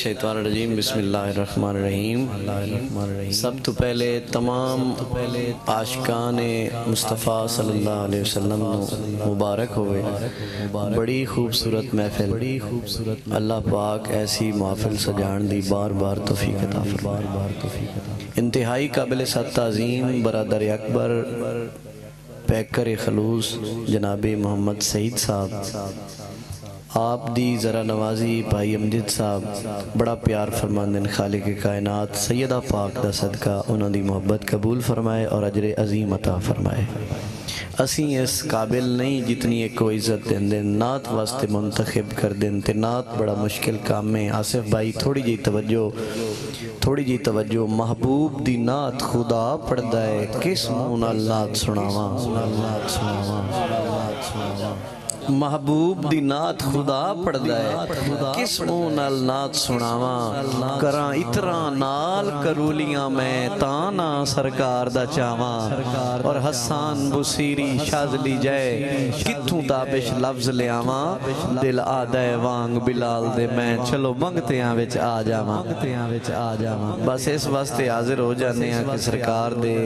الشیطان الرجیم بسم اللہ الرحمن الرحیم سب تو پہلے تمام عاشقان مصطفیٰ صلی اللہ علیہ وسلم مبارک ہوئے بڑی خوبصورت محفل اللہ پاک ایسی محفل سجان دی بار بار توفیق عطا فرمائے انتہائی قابل ست تعظیم برادر اکبر پیکر خلوص جناب محمد سعید صاحب آپ دی ذرا نوازی بھائی امجد صاحب بڑا پیار فرماندن خالق کائنات سیدہ پاک دا صدقہ انہوں دی محبت قبول فرمائے اور اجر عظیم عطا فرمائے اسیں اس قابل نہیں جتنی ایک کو عزت دیں دیں نعت واسطے منتخب کر دیں تے نعت بڑا مشکل کام میں آصف بھائی تھوڑی جی توجہ محبوب دی نعت خدا پڑھدا ہے کس منہ نال نعت سناواں محبوب دی نعت خدا پڑھدا ہے کس منہ نال نعت سناواں کراں اتراں نال کرولیاں میں تانا سرکار دا چاواں اور حسان بصیری شاذلی جائے کتھوں تابش لفظ لے آواں دل آدھے وانگ بلال دے میں چلو منگتیاں وچ آ جاواں بس اس واسطے حاضر ہو جانے ہیں کہ سرکار دے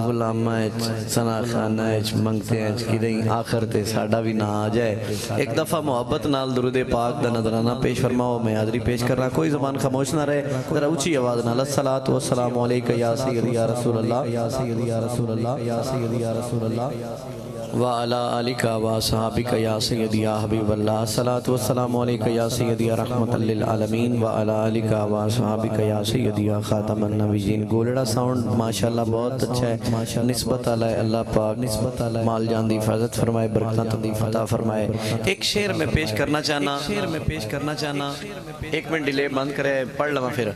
غلامہ سنا خانہ منگتیاں کی دیں آخر تے ساڑا بھی نہ آ جائے ایک دفعہ محبت نال درود پاک دا نظرانہ پیش فرماؤ میں حاضری پیش کرنا کوئی زبان خاموش نہ رہے ذرا اونچی آواز نال الصلاۃ والسلام علیکہ یا سیدی یا رسول اللہ یا سیدی یا رسول اللہ یا سیدی یا رسول اللہ وعلی آلکہ وصحابکہ یا سیدی یا حبیب اللہ الصلاۃ والسلام علیکہ یا سیدی یا رحمت للعالمین وعلی آلکہ وصحابکہ یا سیدی یا خاتم النبیین گولڑا ساؤنڈ ماشاءاللہ بہت اچھا ہے نسبت علی اللہ پاک مال جان دی حفاظت فرمائے برکتاں دی عطا فرمائے ایک شعر میں پیش کرنا چاہنا ایک منٹ ڈیلے بند کرے پڑھ لواں پھر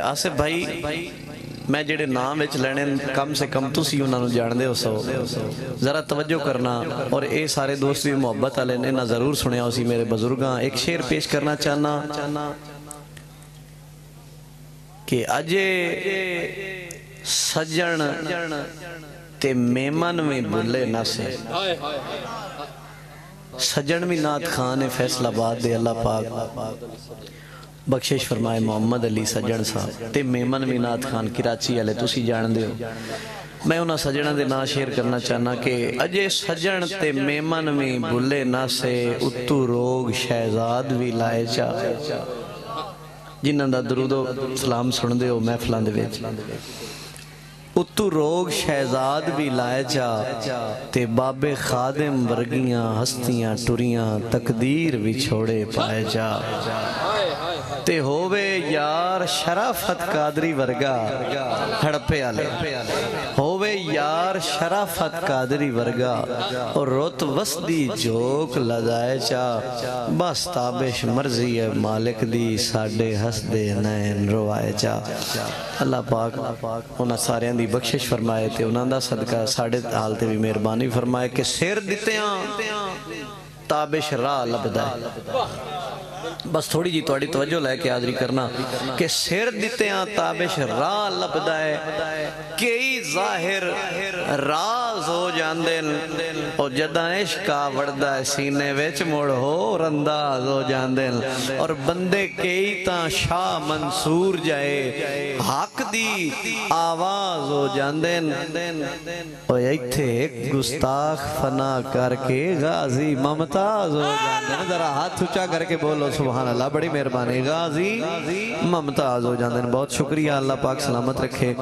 آصف بھائی میں جڑے نام وچ لینے کم سے کم تسی انہاں نوں جان دے ہو سو ذرا توجہ کرنا اور اے سارے دوست بھی محبت والے نے نہ ضرور سنیا اسی میرے بزرگاں ایک شعر پیش کرنا چاہنا کہ اجے سجن تے میمن میں بھلے نہ سے سجن بھی نعت خان فیصل آباد دے اللہ پاک بخشش فرمائے محمد علی سجن صاحب تے میمن بھی نعت خان کراچی والے تسی جان دے ہو میں انہاں سجنہ دے نا شیئر کرنا چاہنا کہ اجے سجن تے میمن میں بھلے نہ سے اتو روگ شہزاد بھی لائے چاہ جنہاں دا درود و سلام سن دے ہو محفلان دے ویچ اتو روگ شہزاد بھی لائے جا تے باب خادم ورگیاں ہستیاں ٹریاں تقدیر بھی چھوڑے پائے جا تے ہووے یار شرافت قادری ورگا ہڑپے آلے ہووے یار شرافت قادری ورگا اور روت وسدی جوک لدائے چا بس تابش مرضی ہے مالک دی ساڑے ہسدے نین روائے چا اللہ پاک انہاں سارے دی بخشش فرمائے تے انہاں دا صدقہ ساڑے حالتے بھی مہربانی فرمائے کہ سیر دیتیاں تابش راہ لبدائے بس تھوڑی جی توڑی توجہ لے کے حاضری کرنا کہ سیر دیتے ہیں تابش راہ لبدائے کئی ظاہر راز ہو جاندن اور جدہ عشقہ وردہ سینے ویچ مڑ ہو رنداز ہو جاندن اور بندے کئی تاں شاہ منصور جائے حق دی آواز ہو جاندن اور ایتھے ایک گستاخ فنا کر کے غازی ممتاز ہو جاندن ذرا ہاتھ اچھا کر کے بولو سبحان اللہ بڑی مہربانی غازی ممتاز ہو جاندن بہت شکریہ اللہ پاک سلامت رکھے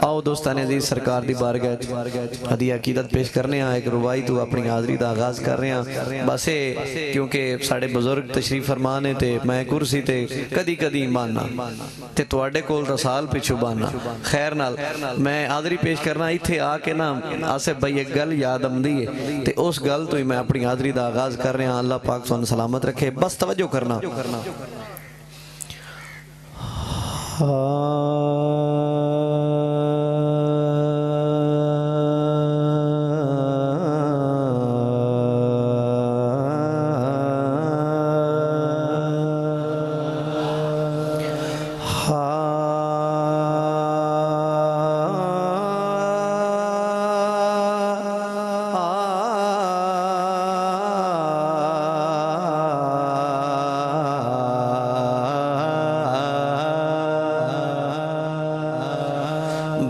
آؤ دوستان عزیز سرکار دی بارگاہ ہدیہ عقیدت پیش کرنے ہیں ایک روائی تو اپنی حاضری دا آغاز کر رہے ہیں بسے کیونکہ ساڑے بزرگ تشریف فرمانے تے میں کرسی تے کدی کدی ماننا تے توڑے کول رسال پیچھو باننا خیر نال میں حاضری پیش کرنا ایتھے آکے نا آصف بھائی ایک گل یاد امدی ہے تے اس گل تو ہی میں اپنی حاضری دا آغاز کر رہے ہیں اللہ پاک سن سلامت رکھے بس توجہ کرنا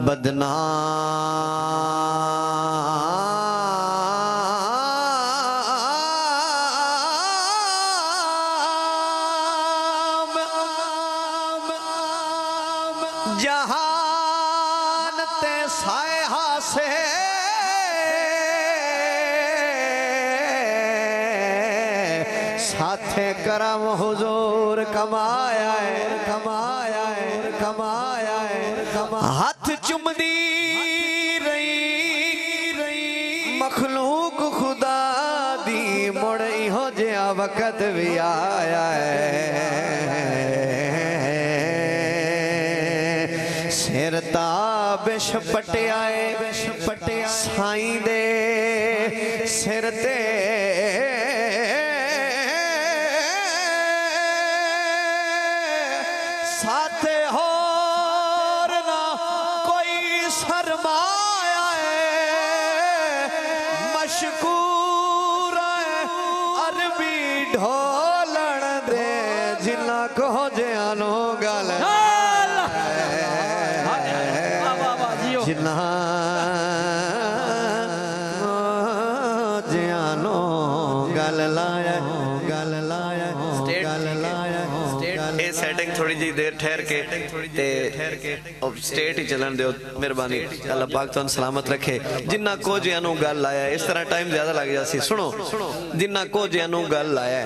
बदनाम जहान ते साया से साथे करम हुजूर कमाया है कमाया है कमाया है हाथ चुमदी रही मखलूक खुदा दी मुड़ई हो जिया वक़्त भी आया है सिर ताबिश पटियाए साईं दे सिर ते साथे होर ना कोई सरमाया है मशकूर है अरबी ढोलण दे जिन्ना को जियानो गल जिन्ना जियानो गल लाया सेटिंग थोड़ी जी देर ठहर के स्टेट ही चलन दो मेहरबानी अल्लाह पाक तुहानू सलामत रखे जिन्ना को जियानू गल आया इस तरह टाइम ज्यादा लग जासी सुनो जिन्ना को जियानू गल आया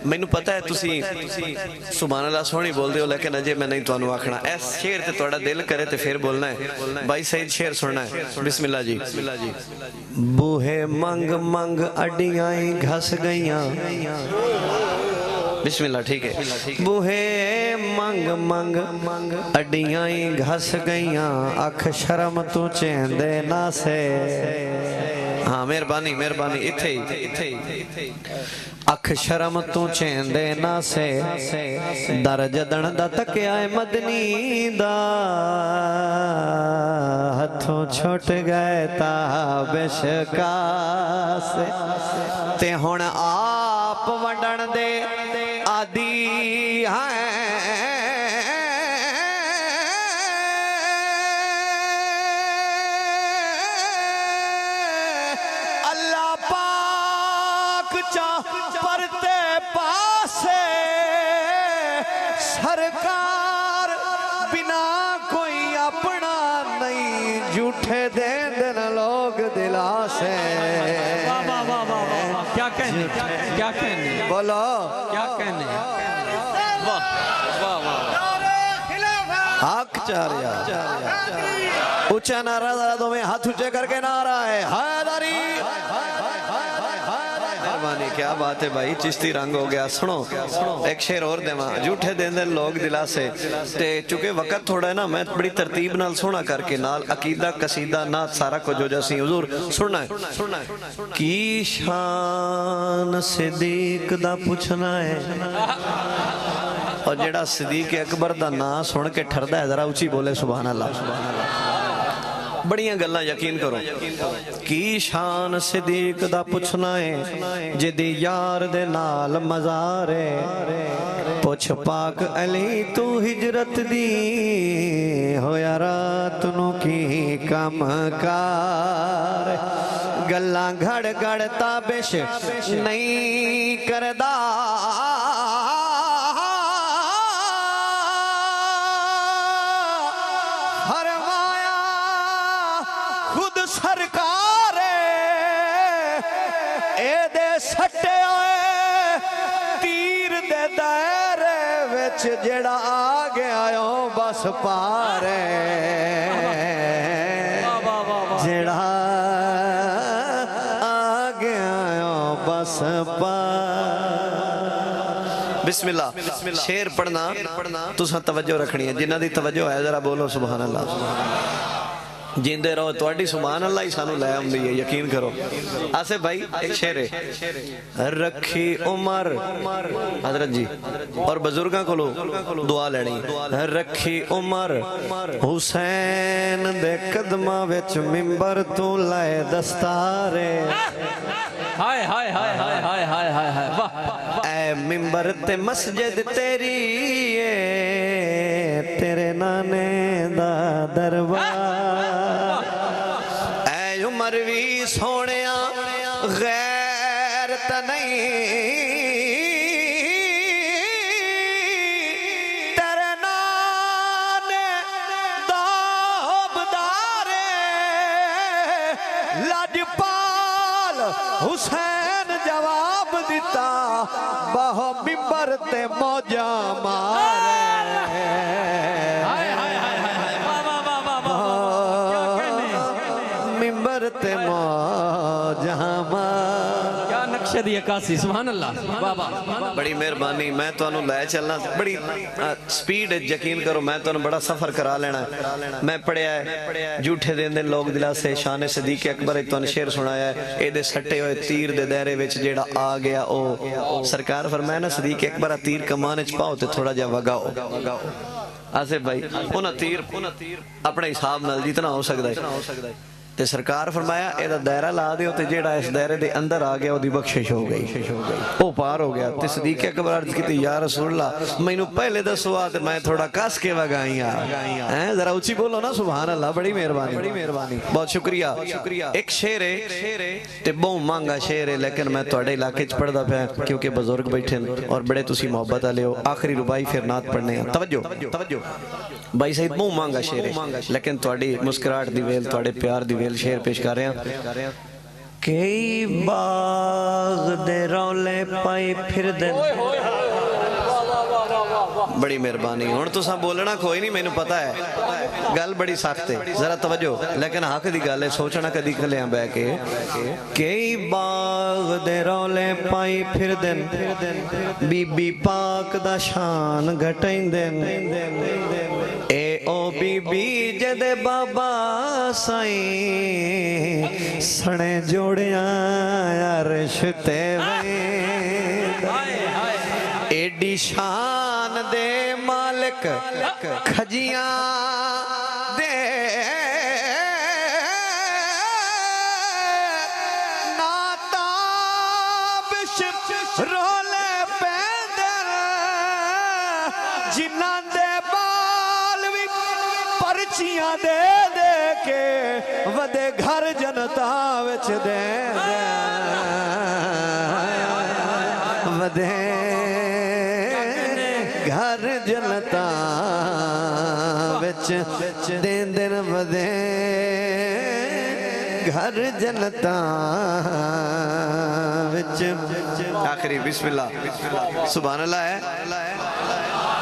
मैनू पता है तुसी सुभान अल्लाह सोहनी बोलदे हो लेकिन अजे मैं नहीं तुहानू आखना इस शेर ते तुहाडा दिल करे ते फिर बोलना है भाई सईद शेर सुनना है बिस्मिल्लाह जी बूहे मंग मंग अडियां घस गईयां बिस्मिल्लाह ठीक है बूहे मंग मंग अडियां घस गईयां अख शर्म तू चेंदे ना से हाँ मेहरबानी मेहरबानी इथे अख शर्म तू चेंदे ना से दर जदन दा तकिया मदनी दा हथों छुट गए ताबिशका से ते हुण आप वंडण दे आदि है अल्लाह पाक चा परते पासे सरकार बिना कोई अपना नहीं झूठे दे देन लोग दिलासे क्या कहने बोलो क्या कहने वाह वाह वाह हक चारिया ऊंचा नारा जरा दो में हाथ ऊंचे करके नारा है हैदरी मेहरबानी क्या बात है भाई चिश्ती रंग हो गया सुनो एक शेर और देवा झूठे देंदे लोग दिलासे ते चूंकि वक्त थोड़ा है ना मैं बड़ी तरतीब नाल सोना करके नाल अकीदा कसीदा नात सारा कुछ हो जासी हुजूर सुनना है की शान सिद्दीक दा पूछना है और जेड़ा सिद्दीक अकबर दा नाम सुन के ठरदा है जरा ऊंची बोले सुभान अल्लाह बड़ियां गल्लां यकीन करो की शान सिद्दीक दा पूछना है जिदी यार दे नाल मज़ारे पुछ पाक अली तू हिजरत दी होया रात नू की कम कार गल्लां घड़ घड़ ताबिश नहीं करदा सरकार ए दे सट्टे तीर दे दायरे विच जेड़ा आ गया बस पार जेड़ा आ गया बस पार बिस्मिल्लाह शेर पढ़ना तुसा तवज्जो रखनी है जिन्हां दी तवज्जो है जरा बोलो सुभान अल्लाह जिंदे रहो तुहाडी सुभान अल्लाह ही सानू लै आउंदी है यकीन करो आसे भाई एक शेर है रखी उमर हजरत जी और बुजुर्गां कोलो दुआ लेनी रखी उमर हुसैन दे कदमां विच मिंबर तू लाए दस्तारे हाय हाय हाय हाय हाय हाय हाय हाय वाह ऐ मिंबर ते मस्जिद तेरी तेरे नाने दा दरबार تے मौजा मारे मिंबर ते मौजा मारे। क्या नक्शे दी अक्कासी, सुभान अल्लाह। बाबा बड़ी मेहरबानी। मैं तुहानू लै चलना बड़ी स्पीड, यकीन करो मैं तुहानू बड़ा सफर करा लेना। मैं पढ़िया है झूठे देन दे लोग दिलासे शान सदीक अकबर तुहानू शेर सुनाया है। एदे सट्टे हुए तीर दे दायरे विच जेड़ा आ गया ओ सरकार फरमाया ना सदीक अकबर तीर कमान च पाओ ते थोड़ा जा वगाओ। आसिफ भाई उन्हें तीर अपने हिसाब नाल जितना हो सकता है ते सरकार फरमाया एदा दायरा ला दियो ते जेड़ा इस दायरे दे अंदर आ गया ओदी बख्शिश हो गई, ओ पार हो गया। ते सदीक अकबर अर्ज कीती या रसूल अल्लाह मैनू पहले दसो आ ते मैं थोड़ा कस के वगाईया हैं, जरा ऊंची बोलो ना सुभान अल्लाह। बड़ी मेहरबानी बहुत शुक्रिया। एक शेर है ते बहुत महंगा शेर है लेकिन मैं तुहाडे इलाके च पढ़दा पिया क्योंकि बुजुर्ग बैठे और बड़े तुसी मोहब्बत वाले हो। आखिरी रुबाई फिर नात पढ़ने हैं। तवज्जो भाई सईद बहुत महंगा शेर है लेकिन तुहाडी मुस्कुराहट दी वेल तुहाडे प्यार दी वेल शेर पेश कर रहे हैं। कई बाग दे रौले पाई फिर दे। बड़ी मेहरबानी। हुण तुसां बोलना कोई नहीं, मैनू पता है गल बड़ी सख्त है, जरा तवज्जो लेकिन हक दी गल है, सोचना कदी कलियां बह के। कई बाग दे रौले पाई फिर दिन बीबी पाक दा शान घटाइंदे ए ओ बीबी जदे बाबा साईं सने जोड़िया अरश ते एडी शान दे मालिक खजियां दे नाताबिश रोले पैदल जिन्हां दे बाल भी परचियां दे दे के वदे घर जनता विच दे वदे घर जनता विच दिन दिन वदे घर जनता विच। आखिरी बिस्मिल्लाह सुभान अल्लाह है।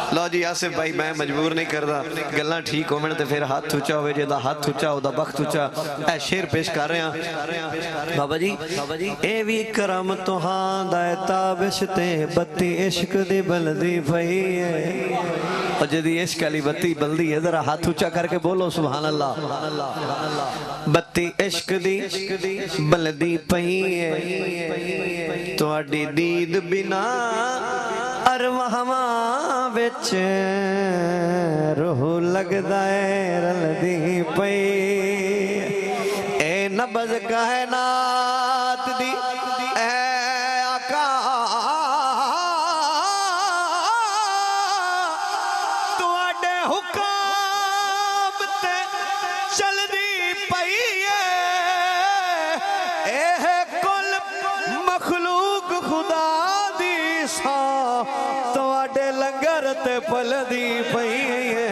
लो जी आसिफ भाई मैं मजबूर नहीं करता, गल्लां ठीक होवन ते फिर हाथ ऊंचा होवे, जेदा हाथ ऊंचा ओदा बख्त ऊंचा। ए शेर पेश कर रहे हैं बाबा जी ए भी करम तुहां दा ताबिश ते बत्ती इश्क दी बलदी पई है। और जदी इश्क वाली बत्ती बलदी है जरा हाथ ऊंचा करके बोलो सुभान अल्लाह। बत्ती इश्क दी बलदी पई है तुहाडी दीद बिना अरवाहां विच रूह लगदा है रलदी पई ए नबज़ कायनात दी ए आका तुहाडे हुक्म ते चलदी पई है ए कुल मखलूक खुदा दी सा तुहाडे लंगर ते पलदी पई है।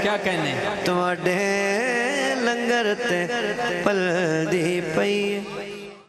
क्या कहने तुहाडे लंगर ते पलदी पई।